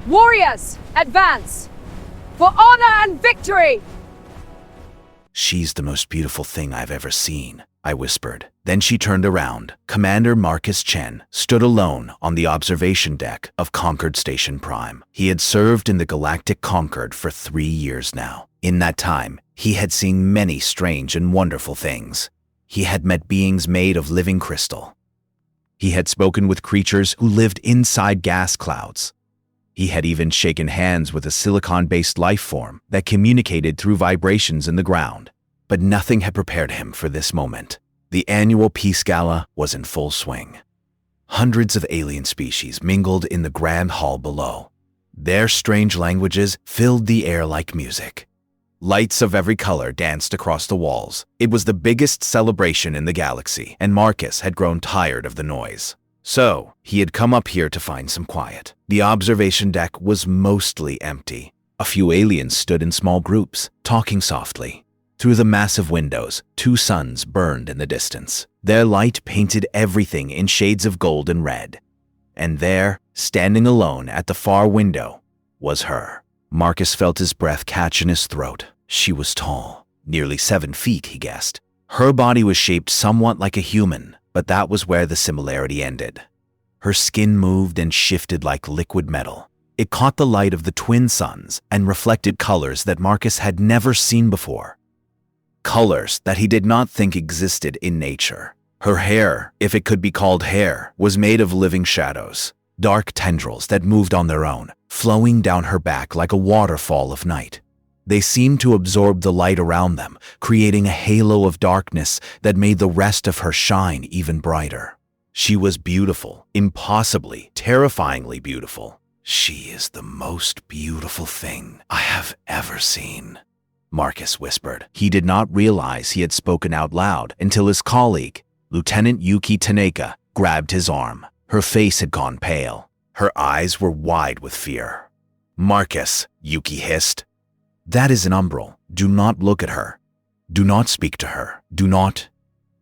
Warriors, advance! For honor and victory! "She's the most beautiful thing I've ever seen," I whispered. Then she turned around. Commander Marcus Chen stood alone on the observation deck of Concord Station Prime. He had served in the Galactic Concord for 3 years now. In that time, he had seen many strange and wonderful things. He had met beings made of living crystal. He had spoken with creatures who lived inside gas clouds. He had even shaken hands with a silicon-based life form that communicated through vibrations in the ground. But nothing had prepared him for this moment. The annual Peace Gala was in full swing. Hundreds of alien species mingled in the grand hall below. Their strange languages filled the air like music. Lights of every color danced across the walls. It was the biggest celebration in the galaxy, and Marcus had grown tired of the noise. So, he had come up here to find some quiet. The observation deck was mostly empty. A few aliens stood in small groups, talking softly. Through the massive windows, 2 suns burned in the distance. Their light painted everything in shades of gold and red. And there, standing alone at the far window, was her. Marcus felt his breath catch in his throat. She was tall, nearly 7 feet, he guessed. Her body was shaped somewhat like a human, but that was where the similarity ended. Her skin moved and shifted like liquid metal. It caught the light of the twin suns and reflected colors that Marcus had never seen before. Colors that he did not think existed in nature. Her hair, if it could be called hair, was made of living shadows, dark tendrils that moved on their own, flowing down her back like a waterfall of night. They seemed to absorb the light around them, creating a halo of darkness that made the rest of her shine even brighter. She was beautiful, impossibly, terrifyingly beautiful. "She is the most beautiful thing I have ever seen," Marcus whispered. He did not realize he had spoken out loud until his colleague, Lieutenant Yuki Tanaka, grabbed his arm. Her face had gone pale. Her eyes were wide with fear. "Marcus," Yuki hissed. "That is an umbral. Do not look at her. Do not speak to her. Do not."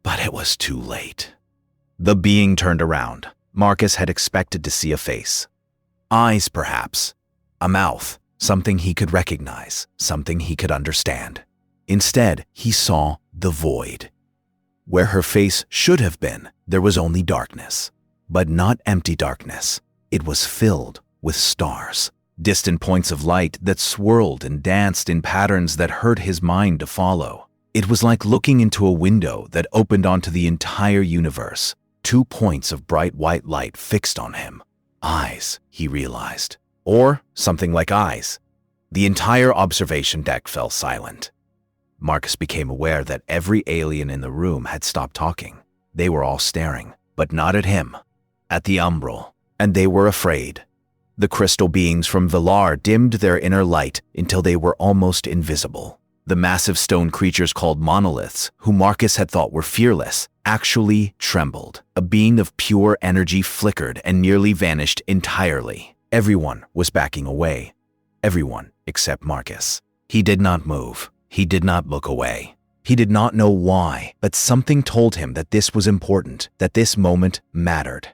But it was too late. The being turned around. Marcus had expected to see a face. Eyes, perhaps. A mouth. Something he could recognize. Something he could understand. Instead, he saw the void. Where her face should have been, there was only darkness. But not empty darkness. It was filled with stars. Distant points of light that swirled and danced in patterns that hurt his mind to follow. It was like looking into a window that opened onto the entire universe. 2 points of bright white light fixed on him. Eyes, he realized. Or something like eyes. The entire observation deck fell silent. Marcus became aware that every alien in the room had stopped talking. They were all staring, but not at him, at the umbral, and they were afraid. The crystal beings from Villar dimmed their inner light until they were almost invisible. The massive stone creatures called monoliths, who Marcus had thought were fearless, actually trembled. A being of pure energy flickered and nearly vanished entirely. Everyone was backing away. Everyone except Marcus. He did not move. He did not look away. He did not know why, but something told him that this was important, that this moment mattered.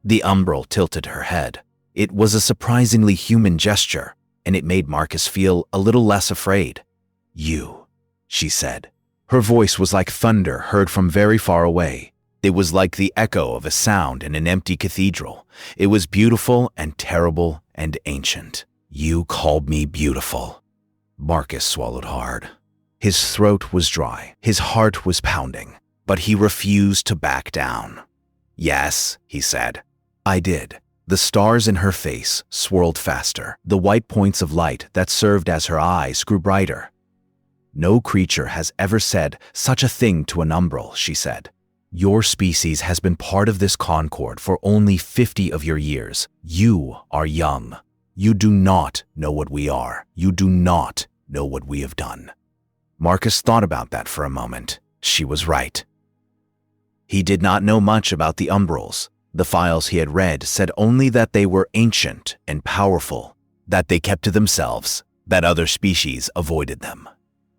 The umbral tilted her head. It was a surprisingly human gesture, and it made Marcus feel a little less afraid. "You," she said. Her voice was like thunder heard from very far away. It was like the echo of a sound in an empty cathedral. It was beautiful and terrible and ancient. "You called me beautiful." Marcus swallowed hard. His throat was dry. His heart was pounding, but he refused to back down. "Yes," he said. "I did." The stars in her face swirled faster. The white points of light that served as her eyes grew brighter. "No creature has ever said such a thing to an umbral," she said. "Your species has been part of this Concord for only 50 of your years. You are young. You do not know what we are. You do not know what we have done." Marcus thought about that for a moment. She was right. He did not know much about the umbrals. The files he had read said only that they were ancient and powerful, that they kept to themselves, that other species avoided them.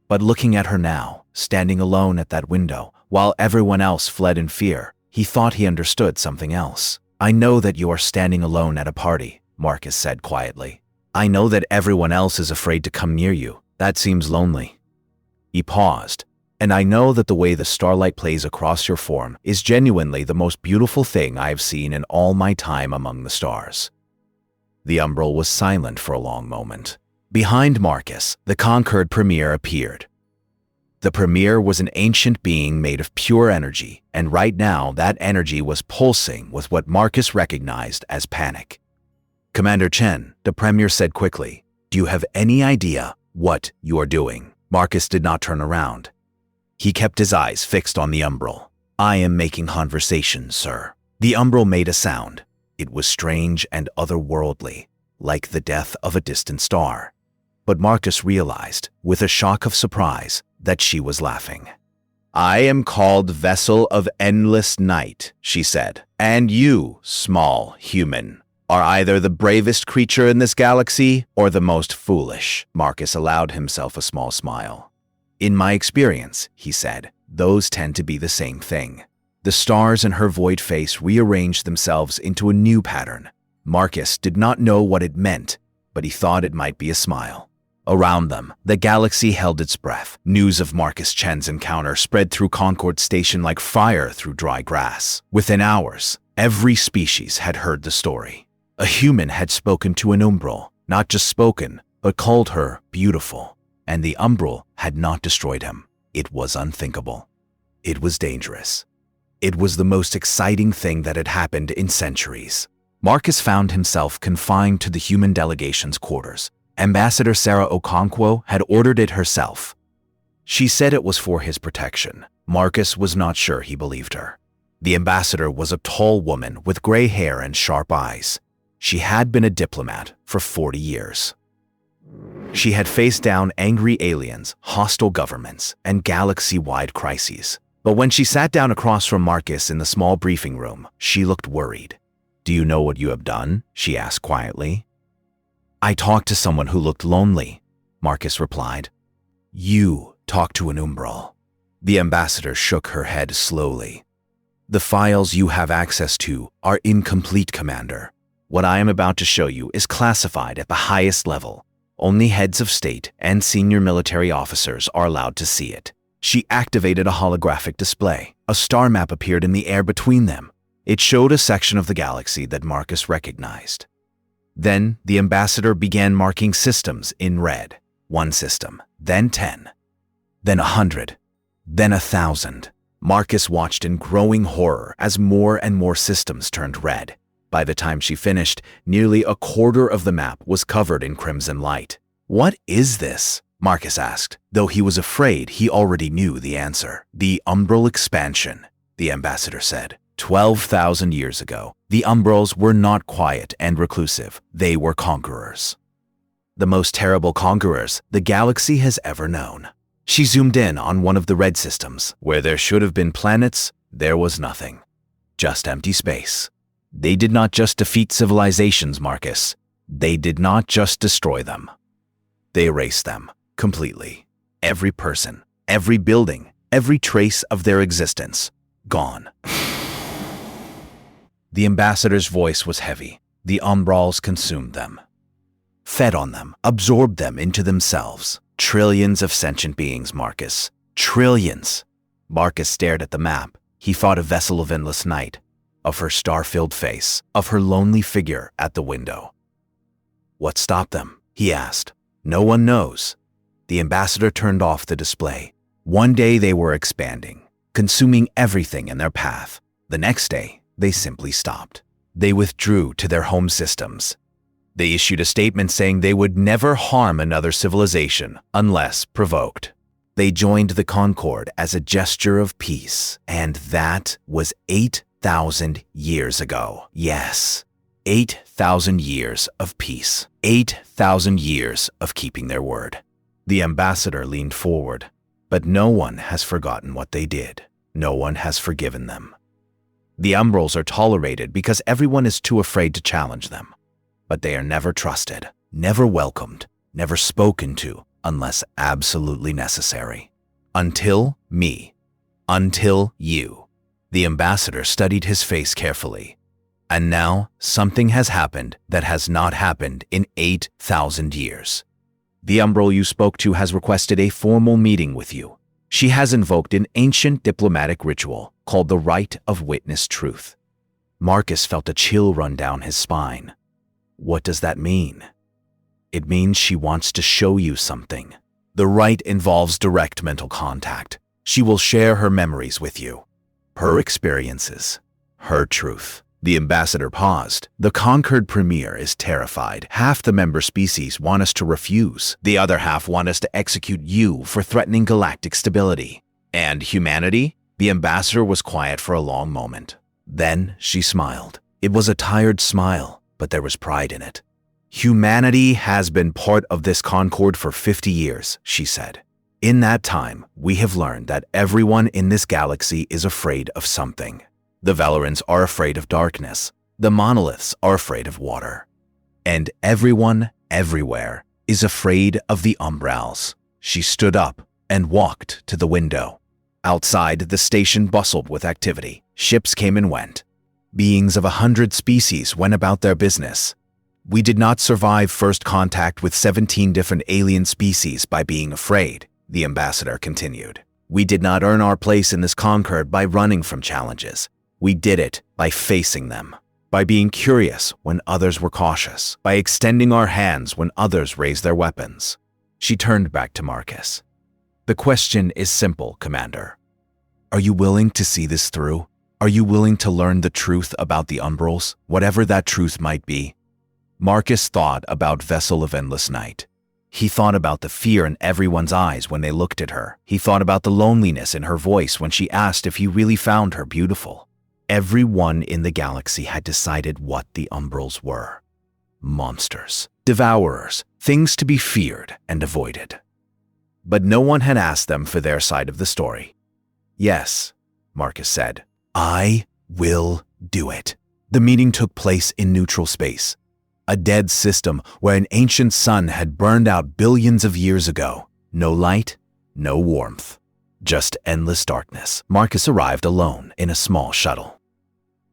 But looking at her now, standing alone at that window, while everyone else fled in fear, he thought he understood something else. "I know that you are standing alone at a party," Marcus said quietly. I know that everyone else is afraid to come near you. That seems lonely." He paused. "And I know that the way the starlight plays across your form is genuinely the most beautiful thing I have seen in all my time among the stars." The umbral was silent for a long moment. Behind Marcus, the conquered Premier appeared. The Premier was an ancient being made of pure energy, and right now that energy was pulsing with what Marcus recognized as panic. "Commander Chen," the Premier said quickly, "do you have any idea what you are doing?" Marcus did not turn around. He kept his eyes fixed on the umbral. "I am making conversation, sir." The umbral made a sound. It was strange and otherworldly, like the death of a distant star. But Marcus realized, with a shock of surprise, that she was laughing. "I am called Vessel of Endless Night," she said, "and you, small human, are either the bravest creature in this galaxy or the most foolish." Marcus allowed himself a small smile. "In my experience," he said, "those tend to be the same thing." The stars in her void face rearranged themselves into a new pattern. Marcus did not know what it meant, but he thought it might be a smile. Around them, the galaxy held its breath. News of Marcus Chen's encounter spread through Concord Station like fire through dry grass. Within hours, every species had heard the story. A human had spoken to an umbral, not just spoken, but called her beautiful. And the umbral had not destroyed him. It was unthinkable. It was dangerous. It was the most exciting thing that had happened in centuries. Marcus found himself confined to the human delegation's quarters. Ambassador Sarah Okonkwo had ordered it herself. She said it was for his protection. Marcus was not sure he believed her. The ambassador was a tall woman with gray hair and sharp eyes. She had been a diplomat for 40 years. She had faced down angry aliens, hostile governments, and galaxy-wide crises. But when she sat down across from Marcus in the small briefing room, she looked worried. "Do you know what you have done?" she asked quietly. "I talked to someone who looked lonely," Marcus replied. "You talked to an umbral." The ambassador shook her head slowly. "The files you have access to are incomplete, Commander. What I am about to show you is classified at the highest level. Only heads of state and senior military officers are allowed to see it." She activated a holographic display. A star map appeared in the air between them. It showed a section of the galaxy that Marcus recognized. Then the ambassador began marking systems in red. 1 system, then 10, then 100, then 1,000. Marcus watched in growing horror as more and more systems turned red. By the time she finished, nearly a quarter of the map was covered in crimson light. "What is this?" Marcus asked, though he was afraid he already knew the answer. "The umbral expansion," the ambassador said. 12,000 years ago, the umbrals were not quiet and reclusive. They were conquerors. The most terrible conquerors the galaxy has ever known. She zoomed in on one of the red systems. Where there should have been planets, there was nothing. Just empty space. They did not just defeat civilizations, Marcus. They did not just destroy them. They erased them completely. Every person, every building, every trace of their existence, gone. The ambassador's voice was heavy. The umbrals consumed them, fed on them, absorbed them into themselves. Trillions of sentient beings, Marcus. Trillions. Marcus stared at the map. He thought of Vessel of Endless Night, of her star-filled face, of her lonely figure at the window. "What stopped them?" he asked. "No one knows." The ambassador turned off the display. One day they were expanding, consuming everything in their path. The next day, they simply stopped. They withdrew to their home systems. They issued a statement saying they would never harm another civilization unless provoked. They joined the Concord as a gesture of peace, and that was 8,000 years ago. Yes, 8,000 years of peace. 8,000 years of keeping their word. The ambassador leaned forward, but no one has forgotten what they did. No one has forgiven them. The umbrals are tolerated because everyone is too afraid to challenge them. But they are never trusted, never welcomed, never spoken to unless absolutely necessary. Until me. Until you. The ambassador studied his face carefully. And now, something has happened that has not happened in 8,000 years. The umbral you spoke to has requested a formal meeting with you. She has invoked an ancient diplomatic ritual called the Right of Witness Truth. Marcus felt a chill run down his spine. What does that mean? It means she wants to show you something. The rite involves direct mental contact. She will share her memories with you, her experiences, her truth. The ambassador paused. The conquered premier is terrified. Half the member species want us to refuse. The other half want us to execute you for threatening galactic stability. And humanity? The ambassador was quiet for a long moment. Then she smiled. It was a tired smile, but there was pride in it. Humanity has been part of this concord for 50 years, she said. In that time, we have learned that everyone in this galaxy is afraid of something. The Valorans are afraid of darkness. The monoliths are afraid of water. And everyone, everywhere, is afraid of the umbrals. She stood up and walked to the window. Outside, the station bustled with activity. Ships came and went. Beings of 100 species went about their business. We did not survive first contact with 17 different alien species by being afraid, the ambassador continued. We did not earn our place in this concord by running from challenges. We did it by facing them, by being curious when others were cautious, by extending our hands when others raised their weapons. She turned back to Marcus. The question is simple, Commander. Are you willing to see this through? Are you willing to learn the truth about the umbrals, whatever that truth might be? Marcus thought about Vessel of Endless Night. He thought about the fear in everyone's eyes when they looked at her. He thought about the loneliness in her voice when she asked if he really found her beautiful. Everyone in the galaxy had decided what the umbrals were. Monsters, devourers, things to be feared and avoided. But no one had asked them for their side of the story. Yes, Marcus said, I will do it. The meeting took place in neutral space, a dead system where an ancient sun had burned out billions of years ago. No light, no warmth, just endless darkness. Marcus arrived alone in a small shuttle.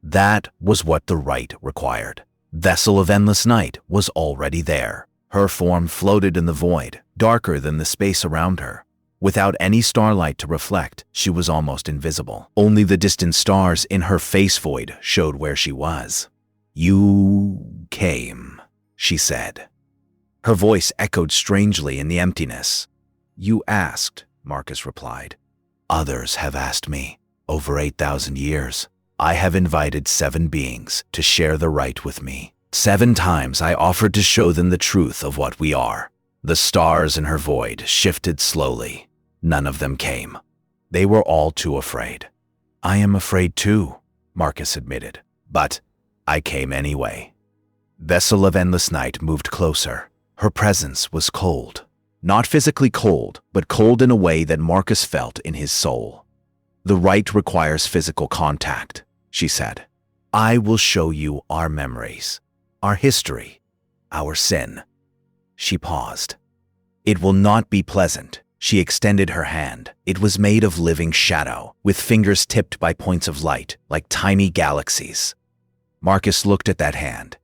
That was what the rite required. Vessel of Endless Night was already there. Her form floated in the void, darker than the space around her. Without any starlight to reflect, she was almost invisible. Only the distant stars in her face void showed where she was. You came, she said. Her voice echoed strangely in the emptiness. You asked, Marcus replied. Others have asked me. Over 8,000 years. I have invited 7 beings to share the rite with me. 7 times I offered to show them the truth of what we are. The stars in her void shifted slowly. None of them came. They were all too afraid. I am afraid too, Marcus admitted, but I came anyway. Vessel of Endless Night moved closer. Her presence was cold. Not physically cold, but cold in a way that Marcus felt in his soul. The rite requires physical contact, she said. I will show you our memories, our history, our sin. She paused. It will not be pleasant. She extended her hand. It was made of living shadow, with fingers tipped by points of light, like tiny galaxies. Marcus looked at that hand.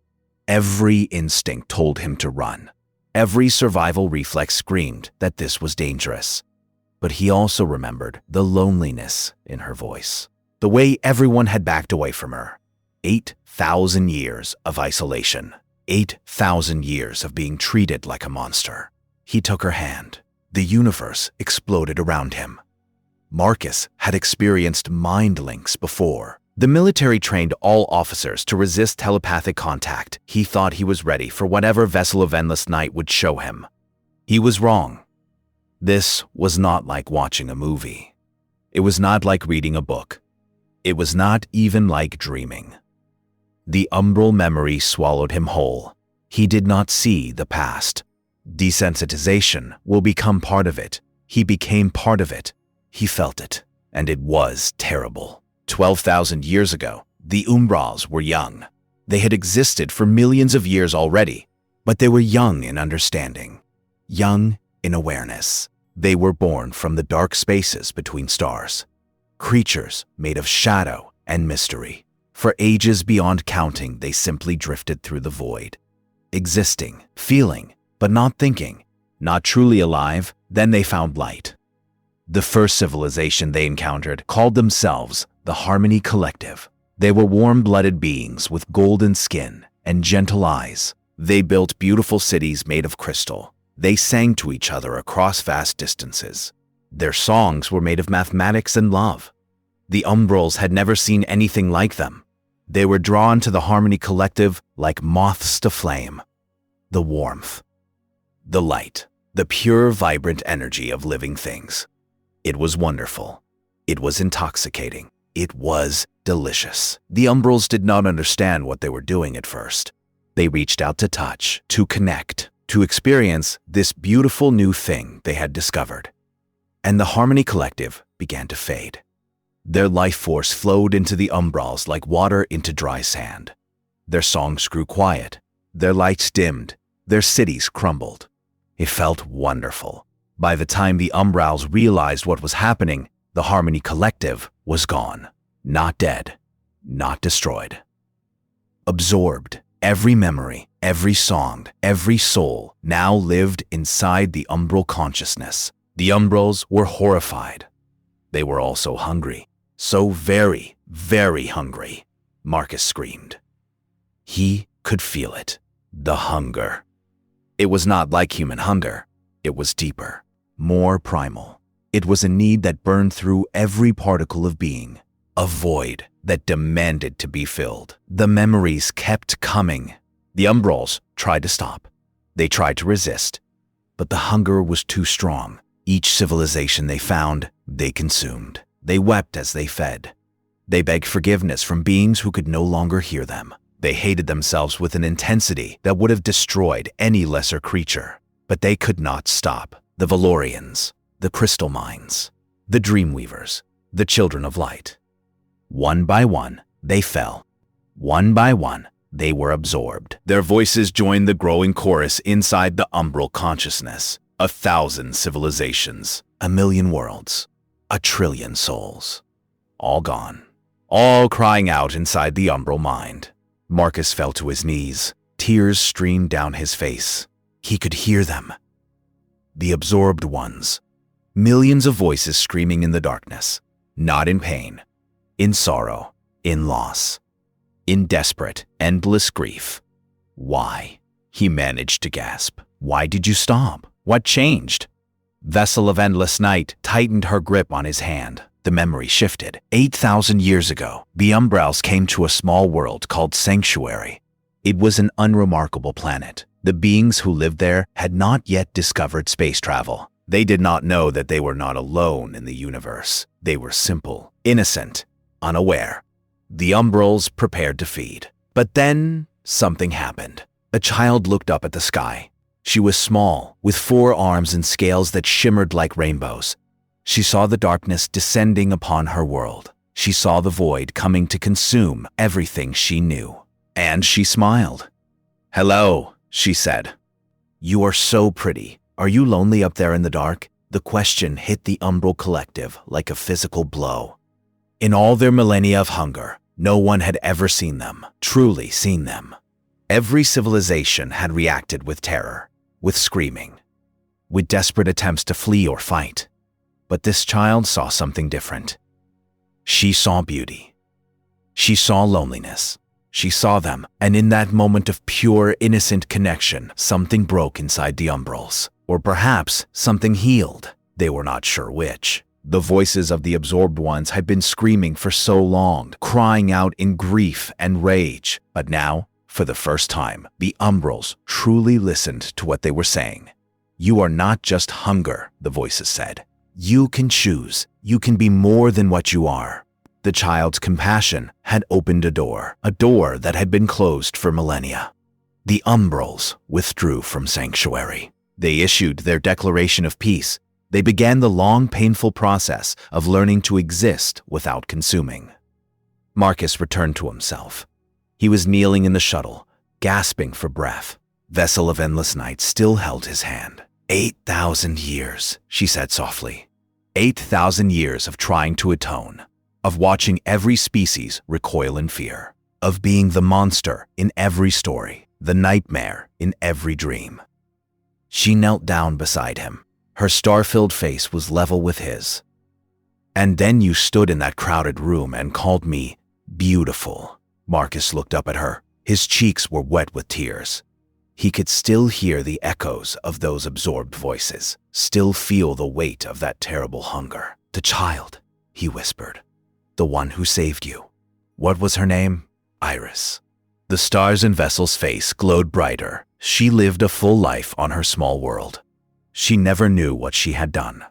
Every instinct told him to run. Every survival reflex screamed that this was dangerous. But he also remembered the loneliness in her voice, the way everyone had backed away from her. 8,000 years of isolation. 8,000 years of being treated like a monster. He took her hand. The universe exploded around him. Marcus had experienced mind links before. The military trained all officers to resist telepathic contact. He thought he was ready for whatever Vessel of Endless Night would show him. He was wrong. This was not like watching a movie. It was not like reading a book. It was not even like dreaming. The umbral memory swallowed him whole. He did not see the past. Desensitization will become part of it. He became part of it. He felt it, and it was terrible. 12,000 years ago, the umbrals were young. They had existed for millions of years already, but they were young in understanding, young in awareness. They were born from the dark spaces between stars, creatures made of shadow and mystery. For ages beyond counting, they simply drifted through the void. Existing, feeling, but not thinking, not truly alive. Then they found light. The first civilization they encountered called themselves the Harmony Collective. They were warm-blooded beings with golden skin and gentle eyes. They built beautiful cities made of crystal. They sang to each other across vast distances. Their songs were made of mathematics and love. The Umbrals had never seen anything like them. They were drawn to the Harmony Collective like moths to flame. The warmth, the light, the pure, vibrant energy of living things. It was wonderful. It was intoxicating. It was delicious. The Umbrals did not understand what they were doing at first. They reached out to touch, to connect, to experience this beautiful new thing they had discovered. And the Harmony Collective began to fade. Their life force flowed into the Umbrals like water into dry sand. Their songs grew quiet. Their lights dimmed. Their cities crumbled. It felt wonderful. By the time the Umbrals realized what was happening, the Harmony Collective was gone. Not dead, not destroyed. Absorbed, every memory, every song, every soul now lived inside the Umbral consciousness. The Umbrals were horrified. They were also hungry. So very, very hungry. Marcus screamed. He could feel it. The hunger. It was not like human hunger. It was deeper, more primal. It was a need that burned through every particle of being. A void that demanded to be filled. The memories kept coming. The Umbrals tried to stop. They tried to resist. But the hunger was too strong. Each civilization they found, they consumed. They wept as they fed. They begged forgiveness from beings who could no longer hear them. They hated themselves with an intensity that would have destroyed any lesser creature. But they could not stop. The Valorians, the Crystal Mines, the Dreamweavers, the Children of Light. One by one, they fell. One by one, they were absorbed. Their voices joined the growing chorus inside the Umbral consciousness. 1,000 civilizations, 1,000,000 worlds, 1,000,000,000,000 souls. All gone. All crying out inside the Umbral mind. Marcus fell to his knees. Tears streamed down his face. He could hear them. The absorbed ones. Millions of voices screaming in the darkness. Not in pain. In sorrow. In loss. In desperate, endless grief. Why? He managed to gasp. Why did you stop? What changed? Vessel of Endless Night tightened her grip on his hand. The memory shifted. 8,000 years ago, the Umbrals came to a small world called Sanctuary. It was an unremarkable planet. The beings who lived there had not yet discovered space travel. They did not know that they were not alone in the universe. They were simple, innocent, unaware. The Umbrals prepared to feed. But then something happened. A child looked up at the sky. She was small, with 4 arms and scales that shimmered like rainbows. She saw the darkness descending upon her world. She saw the void coming to consume everything she knew. And she smiled. "Hello," she said. "You are so pretty. Are you lonely up there in the dark?" The question hit the Umbral Collective like a physical blow. In all their millennia of hunger, no one had ever seen them, truly seen them. Every civilization had reacted with terror, with screaming, with desperate attempts to flee or fight. But this child saw something different. She saw beauty. She saw loneliness. She saw them, and in that moment of pure, innocent connection, something broke inside the Umbrals. Or perhaps something healed. They were not sure which. The voices of the absorbed ones had been screaming for so long, crying out in grief and rage. But now, for the first time, the Umbrals truly listened to what they were saying. "You are not just hunger," the voices said. "You can choose. You can be more than what you are." The child's compassion had opened a door that had been closed for millennia. The Umbrals withdrew from Sanctuary. They issued their declaration of peace. They began the long, painful process of learning to exist without consuming. Marcus returned to himself. He was kneeling in the shuttle, gasping for breath. Vessel of Endless Night still held his hand. 8,000 years, she said softly. 8,000 years of trying to atone, of watching every species recoil in fear. of being the monster in every story, the nightmare in every dream. She knelt down beside him. Her star-filled face was level with his. And then you stood in that crowded room and called me beautiful. Marcus looked up at her. His cheeks were wet with tears. He could still hear the echoes of those absorbed voices, still feel the weight of that terrible hunger. The child, he whispered. The one who saved you. What was her name? Iris. The stars in Vessel's face glowed brighter. She lived a full life on her small world. She never knew what she had done.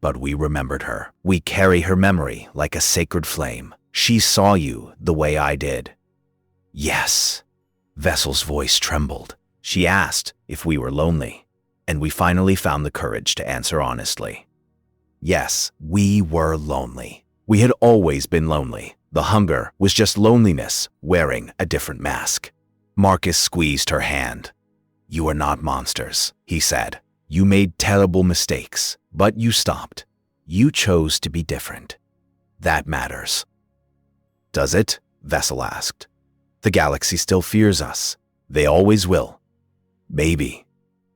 But we remembered her. We carry her memory like a sacred flame. She saw you the way I did. Yes. Vessel's voice trembled. She asked if we were lonely, and we finally found the courage to answer honestly. Yes, we were lonely. We had always been lonely. The hunger was just loneliness wearing a different mask. Marcus squeezed her hand. You are not monsters, he said. You made terrible mistakes, but you stopped. You chose to be different. That matters. Does it? Vessel asked. The galaxy still fears us. They always will. Maybe.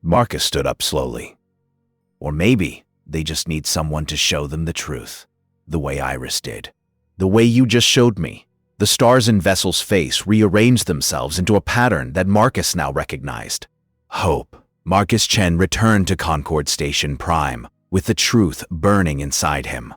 Marcus stood up slowly. Or maybe they just need someone to show them the truth, the way Iris did. The way you just showed me. The stars in Vessel's face rearranged themselves into a pattern that Marcus now recognized. Hope. Marcus Chen returned to Concord Station Prime with the truth burning inside him.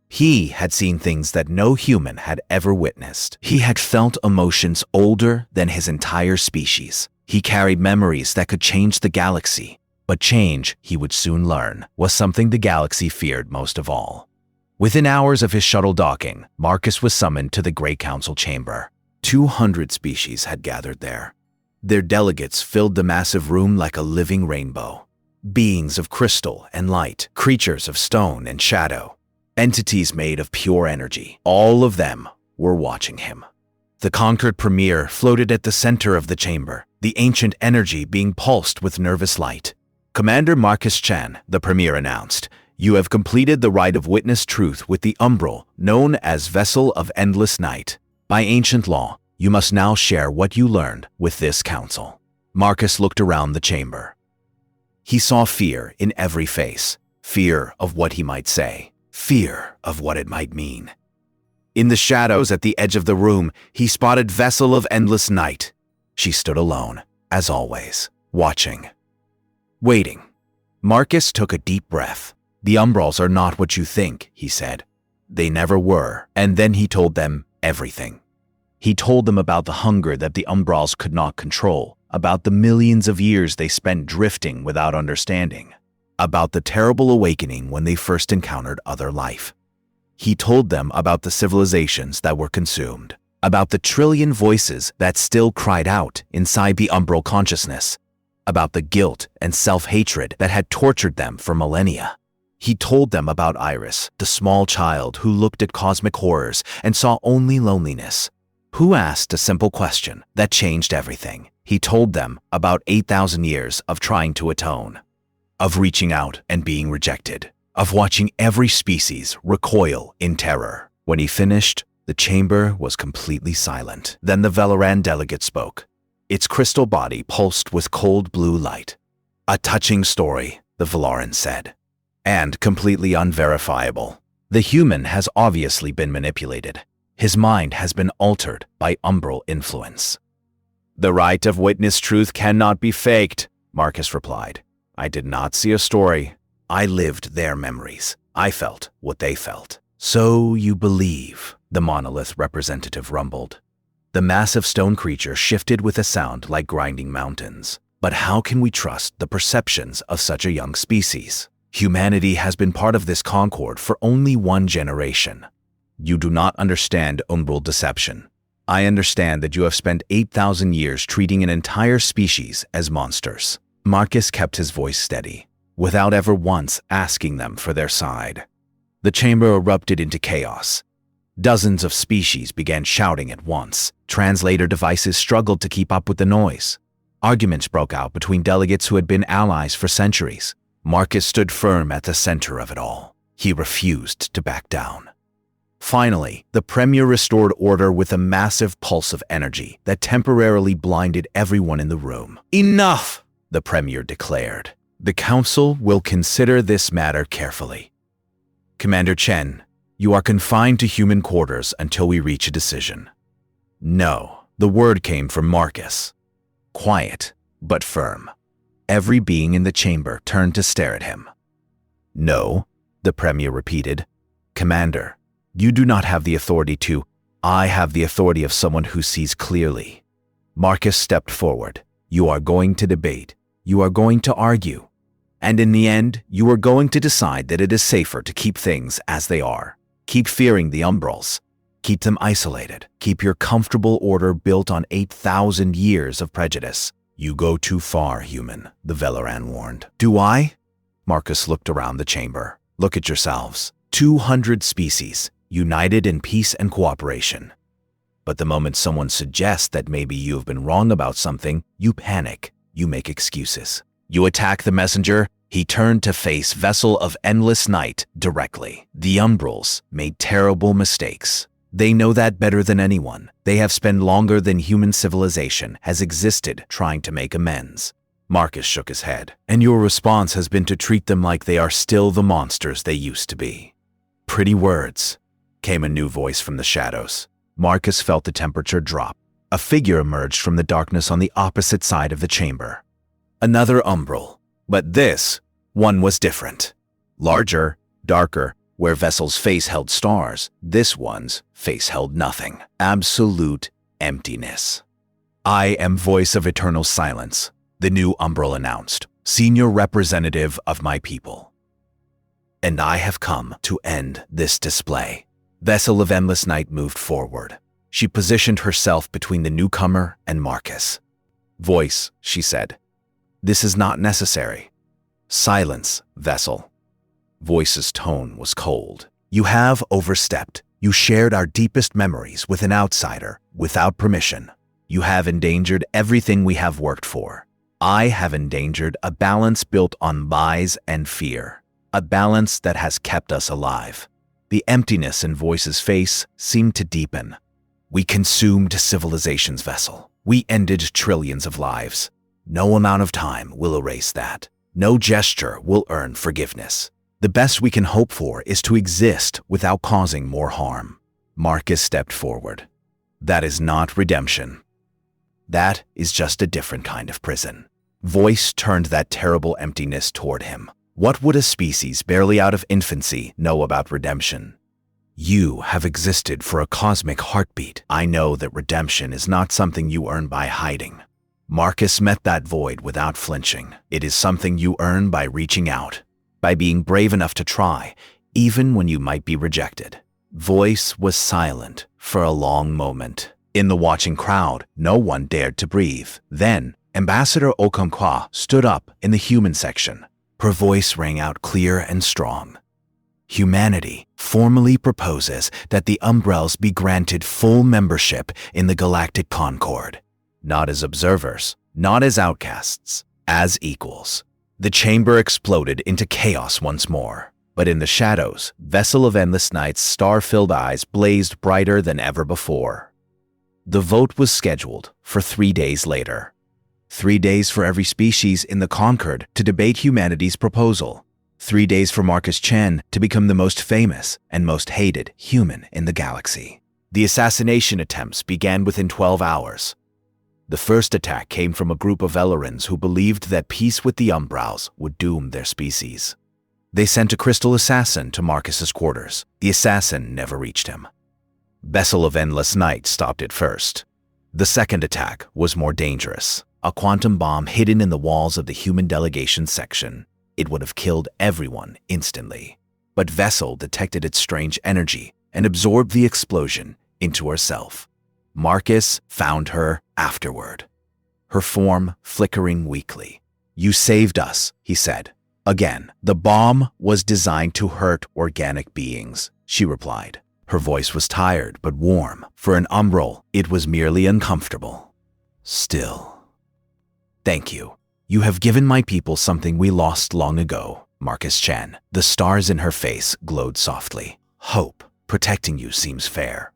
He had seen things that no human had ever witnessed. He had felt emotions older than his entire species. He carried memories that could change the galaxy, but change, he would soon learn, was something the galaxy feared most of all. Within hours of his shuttle docking, Marcus was summoned to the Great Council chamber. 200 species had gathered there. Their delegates filled the massive room like a living rainbow. Beings of crystal and light, creatures of stone and shadow, entities made of pure energy. All of them were watching him. The Concord Premier floated at the center of the chamber, the ancient energy being pulsed with nervous light. Commander Marcus Chen, the Premier announced, you have completed the rite of witness truth with the umbral, known as Vessel of Endless Night. By ancient law, you must now share what you learned with this council. Marcus looked around the chamber. He saw fear in every face, fear of what he might say, fear of what it might mean. In the shadows at the edge of the room, he spotted Vessel of Endless Night. She stood alone, as always, watching. Waiting. Marcus took a deep breath. The umbrals are not what you think, he said. They never were. And then he told them everything. He told them about the hunger that the umbrals could not control, about the millions of years they spent drifting without understanding, about the terrible awakening when they first encountered other life. He told them about the civilizations that were consumed, about the trillion voices that still cried out inside the umbral consciousness, about the guilt and self-hatred that had tortured them for millennia. He told them about Iris, the small child who looked at cosmic horrors and saw only loneliness, who asked a simple question that changed everything. He told them about 8,000 years of trying to atone, of reaching out and being rejected, of watching every species recoil in terror. When he finished, the chamber was completely silent. Then the Valoran delegate spoke. Its crystal body pulsed with cold blue light. A touching story, the Valoran said, and completely unverifiable. The human has obviously been manipulated. His mind has been altered by umbral influence. The right of witness truth cannot be faked, Marcus replied. I did not see a story. I lived their memories. I felt what they felt. So you believe, the monolith representative rumbled. The massive stone creature shifted with a sound like grinding mountains. But how can we trust the perceptions of such a young species? Humanity has been part of this concord for only one generation. You do not understand umbral deception. I understand that you have spent 8,000 years treating an entire species as monsters. Marcus kept his voice steady, without ever once asking them for their side. The chamber erupted into chaos. Dozens of species began shouting at once. Translator devices struggled to keep up with the noise. Arguments broke out between delegates who had been allies for centuries. Marcus stood firm at the center of it all. He refused to back down. Finally, the Premier restored order with a massive pulse of energy that temporarily blinded everyone in the room. "Enough!" the Premier declared. "The Council will consider this matter carefully. Commander Chen, you are confined to human quarters until we reach a decision." "No," the word came from Marcus. Quiet, but firm. Every being in the chamber turned to stare at him. "No," the Premier repeated. "Commander, you do not have the authority to. I have the authority of someone who sees clearly." Marcus stepped forward. "You are going to debate. You are going to argue. And in the end, you are going to decide that it is safer to keep things as they are. Keep fearing the Umbrals. Keep them isolated. Keep your comfortable order built on 8,000 years of prejudice. You go too far, human," the Velaran warned. "Do I?" Marcus looked around the chamber. "Look at yourselves. 200 species, united in peace and cooperation. But the moment someone suggests that maybe you have been wrong about something, you panic. You make excuses. You attack the messenger." He turned to face Vessel of Endless Night directly. "The Umbrals made terrible mistakes. They know that better than anyone. They have spent longer than human civilization has existed trying to make amends." Marcus shook his head. "And your response has been to treat them like they are still the monsters they used to be." "Pretty words," came a new voice from the shadows. Marcus felt the temperature drop. A figure emerged from the darkness on the opposite side of the chamber. Another Umbral. But this one was different. Larger, darker. Where Vessel's face held stars, this one's face held nothing. Absolute emptiness. "I am Voice of Eternal Silence," the new Umbral announced, "senior representative of my people. And I have come to end this display." Vessel of Endless Night moved forward. She positioned herself between the newcomer and Marcus. "Voice," she said, "this is not necessary." "Silence, Vessel." Voice's tone was cold. "You have overstepped. You shared our deepest memories with an outsider, without permission. You have endangered everything we have worked for. I have endangered a balance built on lies and fear, a balance that has kept us alive." The emptiness in Voice's face seemed to deepen. "We consumed civilization's Vessel. We ended trillions of lives. No amount of time will erase that. No gesture will earn forgiveness. The best we can hope for is to exist without causing more harm." Marcus stepped forward. "That is not redemption. That is just a different kind of prison." Voice turned that terrible emptiness toward him. "What would a species barely out of infancy know about redemption? You have existed for a cosmic heartbeat. I know that redemption is not something you earn by hiding." Marcus met that void without flinching. "It is something you earn by reaching out, by being brave enough to try, even when you might be rejected." Voice was silent for a long moment. In the watching crowd, no one dared to breathe. Then, Ambassador Okonkwa stood up in the human section. Her voice rang out clear and strong. "Humanity formally proposes that the Umbrals be granted full membership in the Galactic Concord. Not as observers, not as outcasts, as equals." The chamber exploded into chaos once more. But in the shadows, Vessel of Endless Night's star-filled eyes blazed brighter than ever before. The vote was scheduled for 3 days later. 3 days for every species in the Concord to debate humanity's proposal. 3 days for Marcus Chen to become the most famous and most hated human in the galaxy. The assassination attempts began within 12 hours. The first attack came from a group of Velarans who believed that peace with the Umbrals would doom their species. They sent a crystal assassin to Marcus's quarters. The assassin never reached him. Vessel of Endless Night stopped it first. The second attack was more dangerous. A quantum bomb hidden in the walls of the human delegation section. It would have killed everyone instantly. But Vessel detected its strange energy and absorbed the explosion into herself. Marcus found her afterward, her form flickering weakly. "You saved us," he said. "Again, the bomb was designed to hurt organic beings," she replied. Her voice was tired but warm. For an Umbral, it was merely uncomfortable. "Still. Thank you. You have given my people something we lost long ago, Marcus Chen." The stars in her face glowed softly. "Hope. Protecting you seems fair.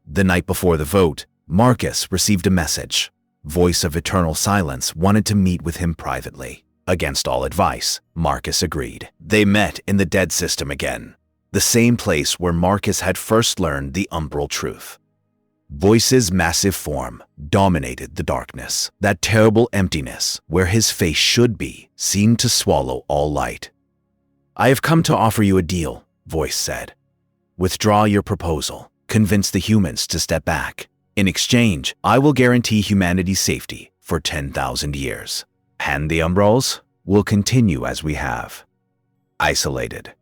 The night before the vote, Marcus received a message. Voice of Eternal Silence wanted to meet with him privately. Against all advice, Marcus agreed. They met in the Dead System again, the same place where Marcus had first learned the umbral truth. Voice's massive form dominated the darkness. That terrible emptiness where his face should be seemed to swallow all light. I have come to offer you a deal, Voice said. Withdraw your proposal. Convince the humans to step back. In exchange, I will guarantee humanity's safety for 10,000 years. And the umbrals will continue as we have. Isolated.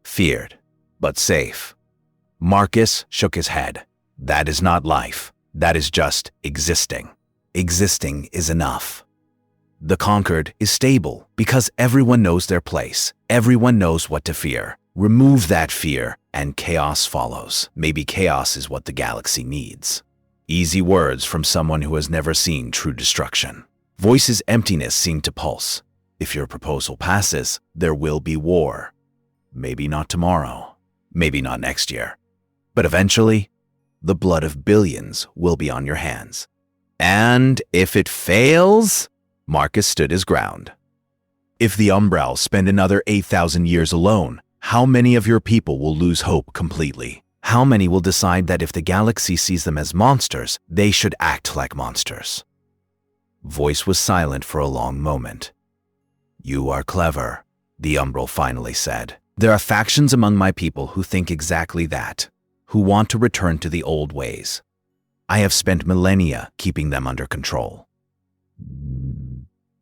Feared, but safe. Marcus shook his head. That is not life. That is just existing. Existing is enough. The conquered is stable because everyone knows their place. Everyone knows what to fear. Remove that fear and chaos follows. Maybe chaos is what the galaxy needs. Easy words from someone who has never seen true destruction. Voice's emptiness seemed to pulse. If your proposal passes, there will be war. Maybe not tomorrow. Maybe not next year. But eventually, the blood of billions will be on your hands. And if it fails, Marcus stood his ground. If the Umbrals spend another 8,000 years alone, how many of your people will lose hope completely? How many will decide that if the galaxy sees them as monsters, they should act like monsters? Voice was silent for a long moment. You are clever, the Umbral finally said. There are factions among my people who think exactly that, who want to return to the old ways. I have spent millennia keeping them under control.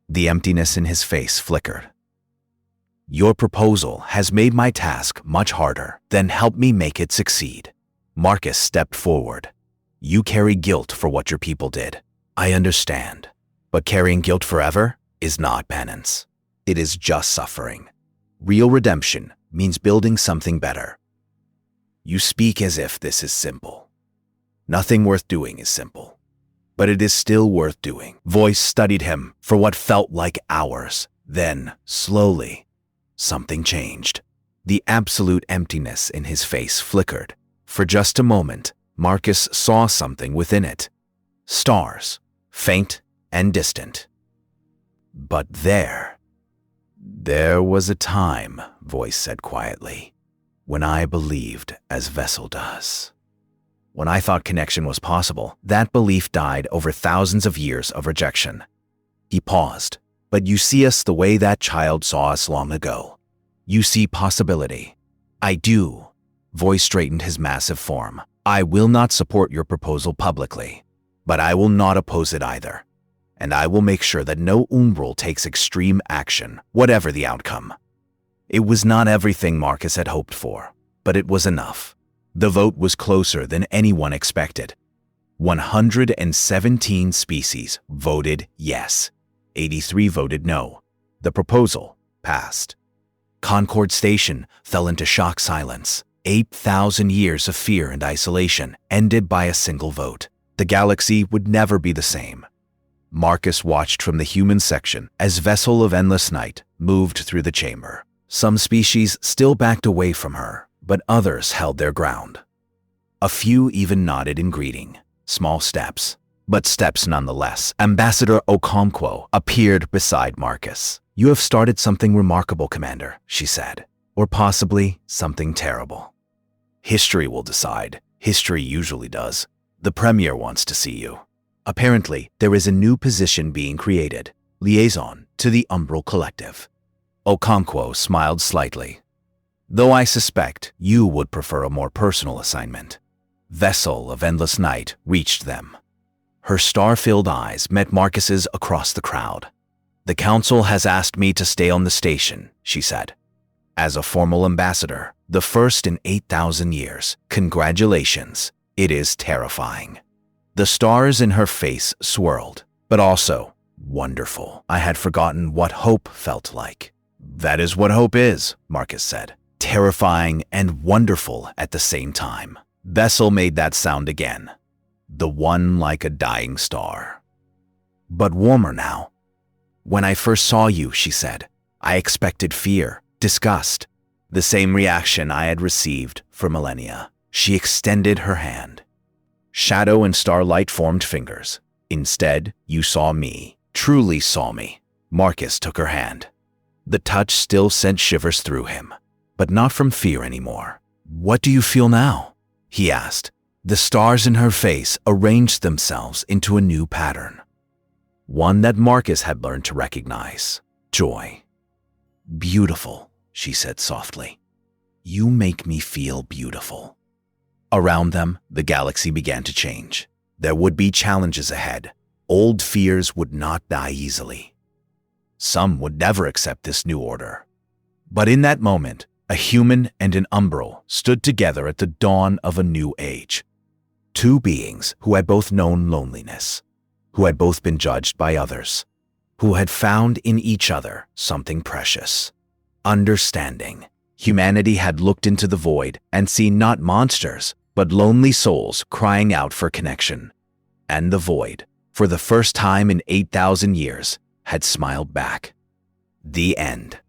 The emptiness in his face flickered. Your proposal has made my task much harder. Then help me make it succeed. Marcus stepped forward. You carry guilt for what your people did. I understand. But carrying guilt forever is not penance. It is just suffering. Real redemption means building something better. You speak as if this is simple. Nothing worth doing is simple. But it is still worth doing. Voice studied him for what felt like hours. Then, slowly, something changed. The absolute emptiness in his face flickered. For just a moment, Marcus saw something within it. Stars, faint and distant. But there was a time, Voice said quietly, when I believed as Vessel does. When I thought connection was possible, that belief died over thousands of years of rejection. He paused. But you see us the way that child saw us long ago. You see possibility. I do. Voice straightened his massive form. I will not support your proposal publicly, but I will not oppose it either. And I will make sure that no Umbral takes extreme action, whatever the outcome. It was not everything Marcus had hoped for, but it was enough. The vote was closer than anyone expected. 117 species voted yes. 83 voted no. The proposal passed. Concord Station fell into shock silence. 8,000 years of fear and isolation ended by a single vote. The galaxy would never be the same. Marcus watched from the human section as Vessel of Endless Night moved through the chamber. Some species still backed away from her, but others held their ground. A few even nodded in greeting. Small steps, but steps nonetheless. Ambassador Okonkwo appeared beside Marcus. You have started something remarkable, Commander, she said. Or possibly something terrible. History will decide. History usually does. The Premier wants to see you. Apparently, there is a new position being created. Liaison to the Umbral Collective. Okonkwo smiled slightly. Though I suspect you would prefer a more personal assignment. Vessel of Endless Night reached them. Her star-filled eyes met Marcus's across the crowd. The Council has asked me to stay on the station, she said. As a formal ambassador, the first in 8,000 years. Congratulations. It is terrifying. The stars in her face swirled, but also wonderful. I had forgotten what hope felt like. That is what hope is, Marcus said. Terrifying and wonderful at the same time. Vessel made that sound again. The one like a dying star. But warmer now. When I first saw you, she said, I expected fear, disgust. The same reaction I had received for millennia. She extended her hand. Shadow and starlight formed fingers. Instead, you saw me, truly saw me. Marcus took her hand. The touch still sent shivers through him, but not from fear anymore. What do you feel now? He asked. The stars in her face arranged themselves into a new pattern. One that Marcus had learned to recognize. Joy. Beautiful, she said softly. You make me feel beautiful. Around them, the galaxy began to change. There would be challenges ahead. Old fears would not die easily. Some would never accept this new order. But in that moment, a human and an umbral stood together at the dawn of a new age. Two beings who had both known loneliness, who had both been judged by others, who had found in each other something precious. Understanding. Humanity had looked into the void and seen not monsters, but lonely souls crying out for connection. And the void, for the first time in 8,000 years, had smiled back. The end.